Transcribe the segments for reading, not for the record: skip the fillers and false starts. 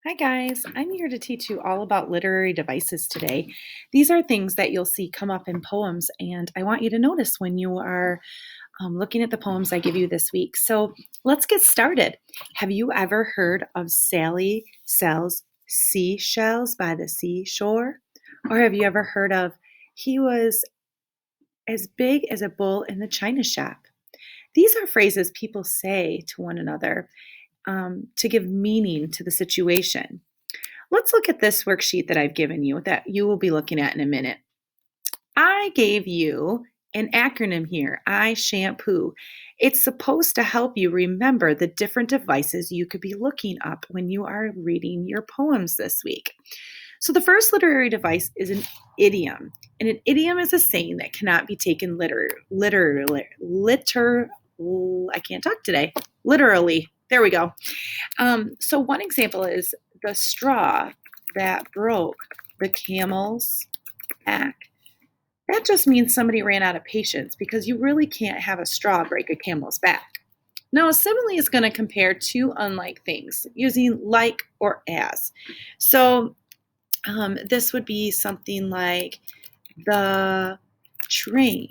Hi guys, I'm here to teach you all about literary devices today. These are things that you'll see come up in poems, and I want you to notice when you are looking at the poems I give you this week. So let's get started. Have you ever heard of Sally sells seashells by the seashore? Or have you ever heard of he was as big as a bull in the china shop? These are phrases people say to one another to give meaning to the situation. Let's look at this worksheet that I've given you that you will be looking at in a minute. I gave you an acronym here, I shampoo. It's supposed to help you remember the different devices you could be looking up when you are reading your poems this week. So the first literary device is an idiom. And an idiom is a saying that cannot be taken I can't talk today. Literally. There we go. So one example is the straw that broke the camel's back. That just means somebody ran out of patience because you really can't have a straw break a camel's back. Now, a simile is going to compare two unlike things using like or as. So this would be something like the train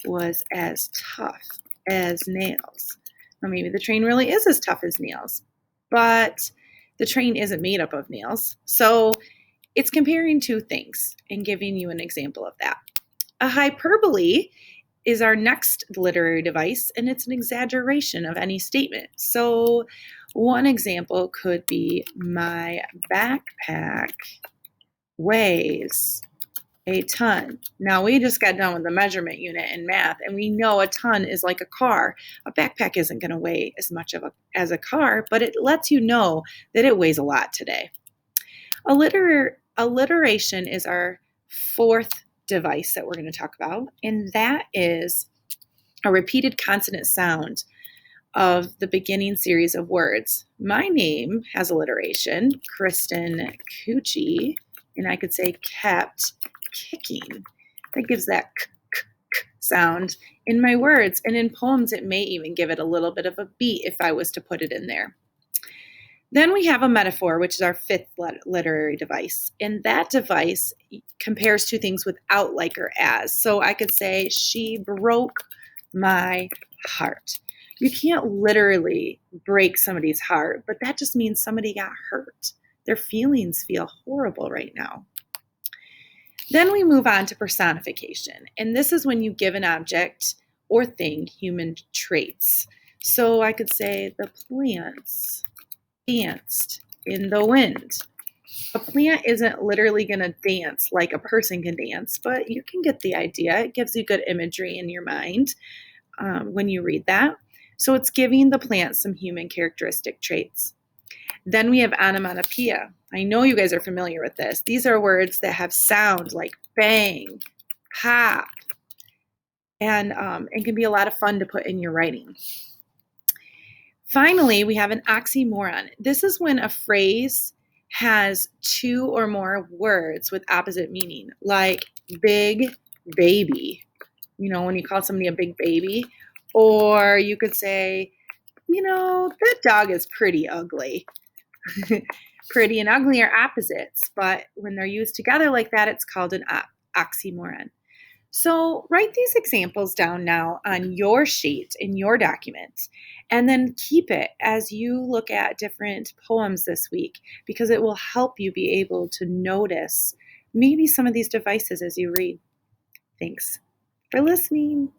was as tough as nails. Or maybe the train really is as tough as nails, but the train isn't made up of nails. So it's comparing two things and giving you an example of that. A hyperbole is our next literary device, and it's an exaggeration of any statement. So one example could be my backpack weighs a ton. Now, we just got done with the measurement unit in math, and we know a ton is like a car. A backpack isn't going to weigh as much as a car, but it lets you know that it weighs a lot today. Alliteration is our fourth device that we're going to talk about, and that is a repeated consonant sound of the beginning series of words. My name has alliteration, Kristen Coochie, and I could say kept kicking. That gives that k, k, k sound in my words, and in poems it may even give it a little bit of a beat if I was to put it in there. Then we have a metaphor, which is our fifth literary device. And that device compares two things without like or as. So I could say, she broke my heart. You can't literally break somebody's heart, but that just means somebody got hurt. Their feelings feel horrible right now. Then we move on to personification. And this is when you give an object or thing human traits. So I could say, the plants danced in the wind. A plant isn't literally going to dance like a person can dance, but you can get the idea. It gives you good imagery in your mind when you read that. So it's giving the plant some human characteristic traits. Then we have onomatopoeia. I know you guys are familiar with this. These are words that have sound like bang, pop, and it can be a lot of fun to put in your writing. Finally, we have an oxymoron. This is when a phrase has two or more words with opposite meaning, like big baby. You know, when you call somebody a big baby. Or you could say, that dog is pretty ugly. Pretty and ugly are opposites, but when they're used together like that, it's called an oxymoron. So write these examples down now on your sheet in your document, and then keep it as you look at different poems this week, because it will help you be able to notice maybe some of these devices as you read. Thanks for listening.